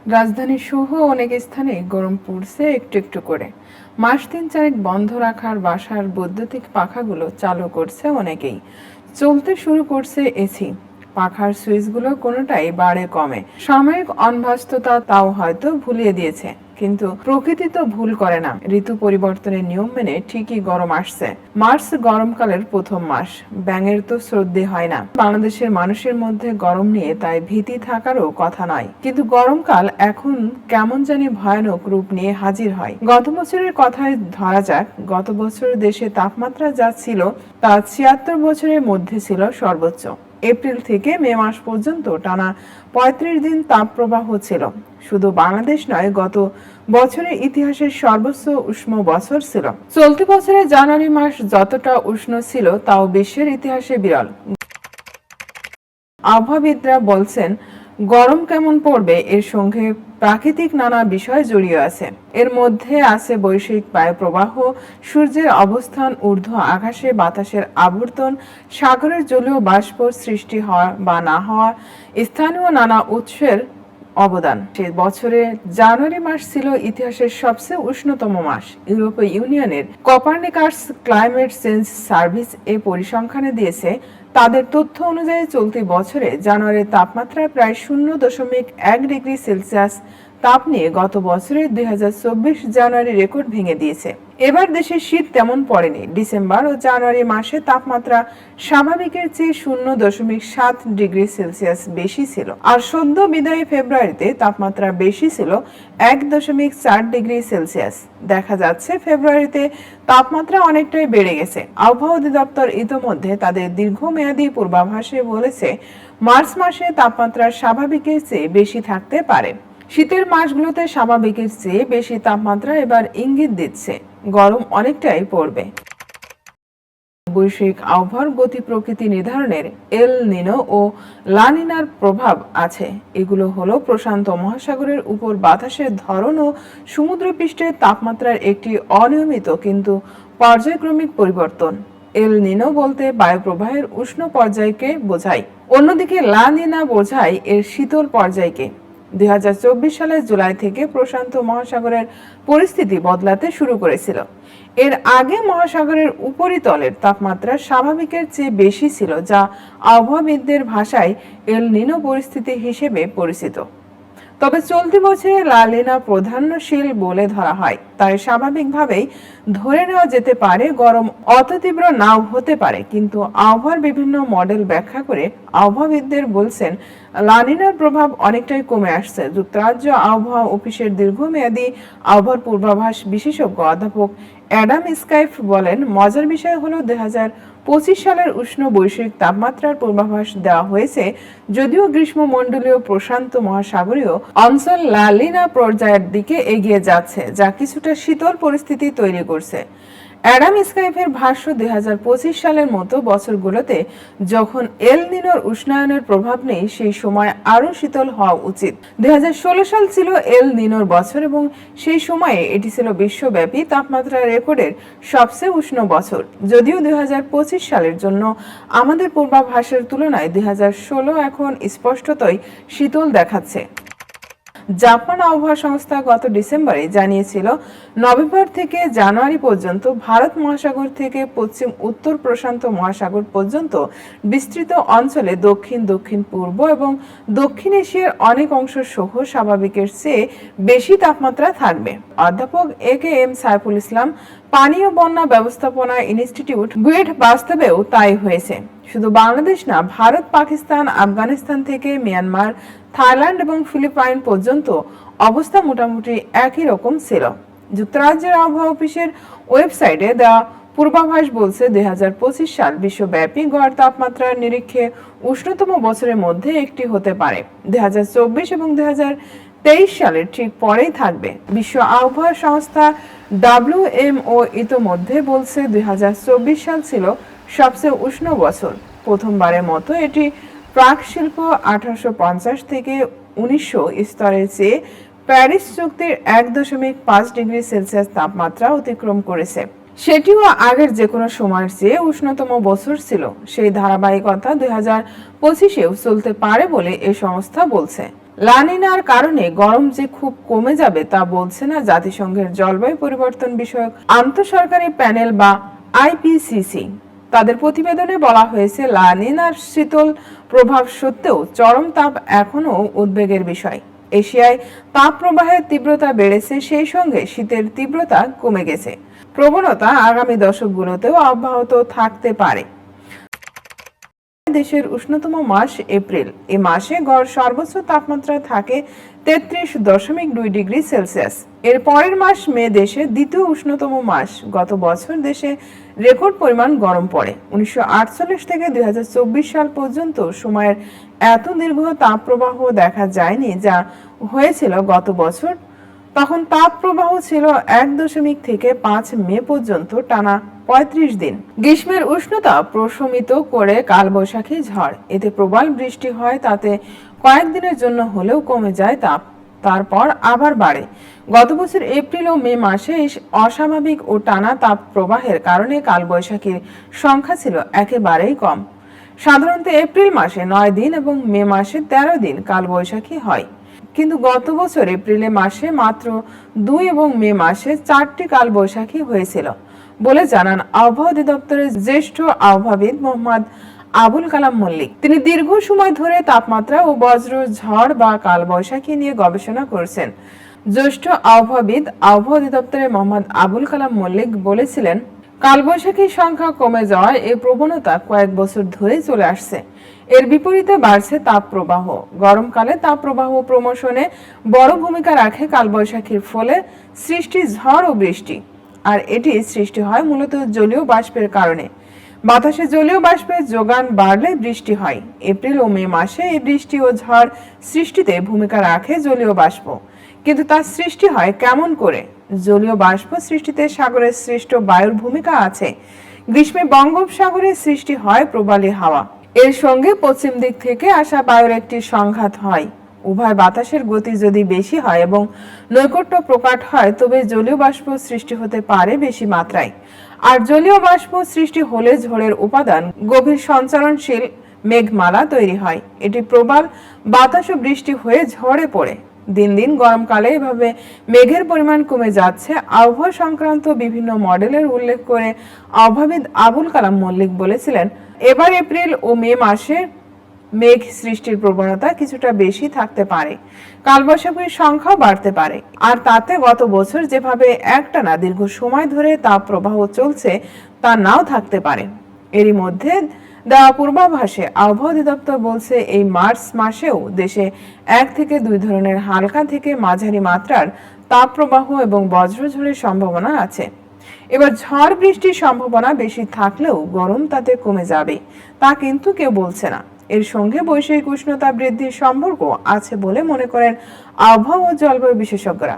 রাজধানী সহ অনেক স্থানে গরম পড়ছে একটু একটু করে। মাস তিন চারেক বন্ধ রাখার বাসার বৈদ্যুতিক পাখাগুলো চালু করছে অনেকেই। চলতে শুরু করছে এসি। পাখার সুইচগুলো কোনোটাই বাড়ে কমে। সাময়িক অনভ্যস্ততা তাও হয়তো ভুলিয়ে দিয়েছে, কিন্তু প্রকৃতি তো ভুল করে না। ঋতু পরিবর্তনের নিয়ম মেনে ঠিকই গরম আসছে। মার্চ গরমকালের প্রথম মাস, ব্যাঙের তো শ্রদ্ধে হয় না। বাংলাদেশের মানুষের মধ্যে গরম নিয়ে তাই ভীতি থাকারও কথা নয়, কিন্তু গরমকাল এখন কেমন জানি ভয়ানক রূপ নিয়ে হাজির হয়। গত বছরের কথায় ধরা যাক, গত বছর দেশে তাপমাত্রা যা ছিল তা ৭৬ বছরের মধ্যে ছিল সর্বোচ্চ। এপ্রিল থেকে মে মাস পর্যন্ত টানা ৩৫ দিন তাপপ্রবাহ ছিল। শুধু বাংলাদেশ নয়, গত বছরের ইতিহাসের সর্বোচ্চ উষ্ণ বছর ছিল। চলতি বছরের জানুয়ারি মাস যতটা উষ্ণ ছিল তাও বিশ্বের ইতিহাসে বিরল। আবহাওয়াবিদরা বলছেন, গরম কেমন পড়বে এর সঙ্গে প্রাকৃতিক নানা বিষয় জড়িয়ে আছে। এর মধ্যে আছে বৈশ্বিক বায়ুপ্রবাহ, সূর্যের অবস্থান, ঊর্ধ্ব আকাশে বাতাসের আবর্তন, সাগরের জলীয় বাষ্প সৃষ্টি হওয়া বা না হওয়া, স্থানীয় নানা উৎসের অবদান। সে বছরে জানুয়ারি মাস ছিল ইতিহাসের সবচেয়ে উষ্ণতম মাস। ইউরোপীয় ইউনিয়নের কপারনিকাস ক্লাইমেট চেঞ্জ সার্ভিস এ পরিসংখ্যানে দিয়েছে, তাদের তথ্য অনুযায়ী চলতি বছরে জানুয়ারির তাপমাত্রা প্রায় 0.1 ডিগ্রি সেলসিয়াস তাপ নিয়ে গত বছরের 2024 জানুয়ারি রেকর্ড ভেঙে দিয়েছে। এবার দেশে শীত তেমন পড়েনি। ডিসেম্বর ও জানুয়ারি মাসে তাপমাত্রা স্বাভাবিকের চেয়ে 0.7 ডিগ্রি সেলসিয়াস বেশি ছিল। আর সদ্য বিদায়ী ফেব্রুয়ারিতে তাপমাত্রা বেশি ছিল 1.4 ডিগ্রি সেলসিয়াস। দেখা যাচ্ছে ফেব্রুয়ারিতে তাপমাত্রা অনেকটাই বেড়ে গেছে। আবহাওয়া অধিদপ্তর ইতোমধ্যে তাদের দীর্ঘমেয়াদী পূর্বাভাসে বলেছে, মার্চ মাসে তাপমাত্রা স্বাভাবিকের চেয়ে বেশি থাকতে পারে। শীতের মাসগুলোতে স্বাভাবিকের চেয়ে বেশি তাপমাত্রা এবার ইঙ্গিত দিচ্ছে গরম অনেকটাই পড়বে। বৈশ্বিক আবহাওয়ার গতি প্রকৃতি নির্ধারণের এল নিনো ও লা নিনার প্রভাব আছে। এগুলো হলো প্রশান্ত মহাসাগরের উপর বাতাসের ধরন ও সমুদ্রপৃষ্ঠের তাপমাত্রার একটি অনিয়মিত কিন্তু পর্যায়ক্রমিক পরিবর্তন। এল নিনো বলতে বায়ুপ্রবাহের উষ্ণ পর্যায়কে বোঝায়, অন্যদিকে লা নিনা বোঝায় এর শীতল পর্যায়কে। 2024 সালের জুলাই থেকে প্রশান্ত মহাসাগরের পরিস্থিতি বদলাতে শুরু করেছিল। এর আগে মহাসাগরের উপরিতলের তাপমাত্রা স্বাভাবিকের চেয়ে বেশি ছিল, যা আবহাওয়াবিদদের ভাষায় এল নিনো পরিস্থিতি হিসেবে পরিচিত। তবে চলতি বছরে লা নিনা প্রাধান্যশীল বলে ধরা হয়, তাই স্বাভাবিকভাবেই ধরে নেওয়া যেতে পারে গরম অত তীব্র নাও হতে পারে। কিন্তু আবহাওয়ার বিভিন্ন মডেল ব্যাখ্যা করে আবহাওয়াবিদদের বলছেন, লা নিনার প্রভাব অনেকটাই কমে আসছে। যুক্তরাজ্য আবহাওয়া অফিসের দীর্ঘমেয়াদী আবহাওয়ার পূর্বাভাস বিশেষজ্ঞ অধ্যাপক অ্যাডাম স্কাইফ বলেন, মজার বিষয় হলো 2025 সালের উষ্ণ বৈশ্বিক তাপমাত্রার পূর্বাভাস দেওয়া হয়েছে, যদিও গ্রীষ্মমণ্ডলীয় প্রশান্ত মহাসাগরীয় অঞ্চল লা নিনা পর্যায়ের দিকে এগিয়ে যাচ্ছে, যা কিছুটা শীতল পরিস্থিতি তৈরি করছে। অ্যাডাম স্কাইফের ভাষ্য, 2025 সালের মতো বছরগুলোতে যখন এল নিনোর উষ্ণায়নের প্রভাব নেই, সেই সময় আরো শীতল হওয়া উচিত। 2016 সাল ছিল এল নিনোর বছর এবং সেই সময়ে এটি ছিল বিশ্বব্যাপী তাপমাত্রা রেকর্ডের সবচেয়ে উষ্ণ বছর। যদিও 2025 সালের জন্য আমাদের পূর্বাভাসের তুলনায় 2016 এখন স্পষ্টতই শীতল দেখাচ্ছে। জাপান আবহাওয়া সংস্থা গত ডিসেম্বরে জানিয়েছিল, নভেম্বর থেকে জানুয়ারি পর্যন্ত ভারত মহাসাগর থেকে পশ্চিম উত্তর প্রশান্ত মহাসাগর পর্যন্ত বিস্তৃত অঞ্চলে দক্ষিণ দক্ষিণ পূর্ব এবং দক্ষিণ এশিয়ার অনেক অংশ সহ স্বাভাবিকের চেয়ে বেশি তাপমাত্রা থাকবে। অধ্যাপক AKM সাইফুল ইসলাম, পানি ও বন্যা ব্যবস্থাপনা ইনস্টিটিউট, বুয়েট, বাস্তবেও তাই হয়েছে। শুধু বাংলাদেশ না, ভারত, পাকিস্তান, আফগানিস্তান থেকে মিয়ানমার, থাইল্যান্ড এবং ফিলিপাইন পর্যন্ত অবস্থা মোটামুটি একই রকম ছিল। যুক্তরাজ্যের আবহাওয়া অফিসের ওয়েবসাইটে দেওয়া পূর্বাভাস বলছে, 2025 সাল বিশ্বব্যাপী গড় তাপমাত্রার নিরীক্ষে উষ্ণতম বছরের মধ্যে একটি হতে পারে। 2024 এবং 2023 সালের ঠিক পরেই থাকবে। বিশ্ব আবহাওয়া সংস্থা WMO ইতোমধ্যে বলছে, 2024 সাল ছিল সবচেয়ে উষ্ণ বছর। প্রথমবারের মতো এটি প্রাক শিল্প 1850 থেকে 1900 স্তরের চেয়ে প্যারিস চুক্তির 1.5 ডিগ্রি সেলসিয়াস তাপমাত্রা অতিক্রম করেছে। সেটিও আগের যে কোনো সময়ের চেয়ে উষ্ণতম বছর ছিল। সেই ধারাবাহিকতা 2025-এও চলতে পারে বলে এই সংস্থা বলছে। লানিনার কারণে গরম যে খুব কমে যাবে তা বলছে না জাতিসংঘের জলবায়ু পরিবর্তন বিষয়ক আন্তঃসরকারি প্যানেল বা আইপিসিসি। তাদের প্রতিবেদনে বলা হয়েছে লানিনার শীতল প্রভাব সত্ত্বেও চরম তাপ এখনও উদ্বেগের বিষয়। এশিয়ায় তাপ প্রবাহের তীব্রতা বেড়েছে, সেই সঙ্গে শীতের তীব্রতা কমে গেছে। প্রবণতা আগামী দশকগুলোতেও অব্যাহত থাকতে পারে। দেশের উষ্ণতম মাস এপ্রিল। এ মাসে গড় সর্বোচ্চ তাপমাত্রা থাকে 33.2 ডিগ্রি সেলসিয়াস। এর পরের মাস মে দেশের দ্বিতীয় উষ্ণতম মাস। গত বছর দেশে রেকর্ড পরিমাণ গরম পড়ে। 1948 থেকে 2024 সাল পর্যন্ত সময়ের এত দীর্ঘ তাপপ্রবাহ দেখা যায়নি যা হয়েছিল গত বছর। তখন তাপপ্রবাহ ছিল 1 থেকে 5 মে পর্যন্ত টানা 35 দিন। গ্রীষ্মের উষ্ণতা প্রশমিত করে কালবৈশাখী ঝড়। এতে প্রবল বৃষ্টি হয়, তাতে কয়েকদিনের জন্য হলেও কমে যায় তাপ, তারপর আবার বাড়ে। গত বছর এপ্রিল ও মে মাসে এই অস্বাভাবিক ও টানা তাপ প্রবাহের কারণে কালবৈশাখীর সংখ্যা ছিল একেবারেই কম। সাধারণত এপ্রিল মাসে 9 দিন এবং মে মাসে 13 দিন কালবৈশাখী হয়, কিন্তু গত বছর এপ্রিল মাসে মাত্র 2 এবং মে মাসে 4টি কালবৈশাখী হয়েছিল বলে জানান আবহাওয়া অধিদপ্তরের জ্যেষ্ঠ আবহাওয়াবিদ মোহাম্মদ আবুল কালাম মল্লিক। তিনি দীর্ঘ সময় ধরে তাপমাত্রা ও বজ্র ঝড় বা কালবৈশাখী নিয়ে গবেষণা করছেন। জ্যেষ্ঠ আবহাওয়াবিদ আবহাওয়া অধিদপ্তরের মোহাম্মদ আবুল কালাম মল্লিক বলেছিলেন, কালবৈশাখীর সংখ্যা কমে যাওয়ার এই প্রবণতা কয়েক বছর ধরে চলে আসছে। এর বিপরীতে বাড়ছে তাপপ্রবাহ। গরমকালে তাপপ্রবাহ প্রমোশনে বড় ভূমিকা রাখে কালবৈশাখীর ফলে সৃষ্টি ঝড় ও বৃষ্টি। আর এটি সৃষ্টি হয় মূলত জলীয় বাষ্পের কারণে। বাতাসে জলীয় বাষ্পের যোগান বাড়লে বৃষ্টি হয়। এপ্রিল ও মে মাসে এই বৃষ্টি ও ঝড় সৃষ্টিতে ভূমিকা রাখে জলীয় বাষ্প। কিন্তু তার সৃষ্টি হয় কেমন করে? জলীয় বাষ্প সৃষ্টিতে সাগরের সৃষ্ট বায়ুর ভূমিকা আছে। গ্রীষ্মে বঙ্গোপসাগরের সৃষ্টি হয় প্রবালী হাওয়া। এর সঙ্গে পশ্চিম দিক থেকে আসা বায়ুর একটি সংঘাত হয়। উভয় বাতাসের গতি যদি বেশি হয় এবং নৈকট্য প্রকট হয় তবে জলীয় বাষ্প সৃষ্টি হতে পারে বেশি মাত্রায়। আর জলীয় বাষ্প সৃষ্টি হলে ঝড়ের উপাদান গভীর সঞ্চারণশীল মেঘমালা তৈরি হয়। এটি প্রবল বাতাস ও বৃষ্টি হয়ে ঝড়ে পড়ে। দিন দিন গরমকালে এভাবে মেঘের পরিমাণ কমে যাচ্ছে। আবহাওয়া সংক্রান্ত বিভিন্ন মডেলের উল্লেখ করে আবহাওয়াবিদ আবুল কালাম মল্লিক বলেছিলেন, এবার এপ্রিল ও মে মাসে মেঘ সৃষ্টির প্রবণতা কিছুটা বেশি থাকতে পারে। কালবৈশাখীর সংখ্যাও বাড়তে পারে। আর তাতে গত বছর যেভাবে একটানা দীর্ঘ সময় ধরে তাপ প্রবাহ চলছে তা নাও থাকতে পারে। এরই মধ্যে দেওয়া পূর্বাভাসে আবহাওয়া অধিদপ্তর বলছে এই মার্চ মাসেও দেশে 1 থেকে 2 ধরনের হালকা থেকে মাঝারি মাত্রার তাপপ্রবাহ এবং বজ্রঝড়ের সম্ভাবনা আছে। এবার ঝড় বৃষ্টির সম্ভাবনা বেশি থাকলেও গরম তাতে কমে যাবে তা কিন্তু কেউ বলছে না। এর সঙ্গে বৈশ্বিক উষ্ণতা বৃদ্ধির সম্পর্ক আছে বলে মনে করেন আবহাওয়া ও জলবায়ু বিশেষজ্ঞরা।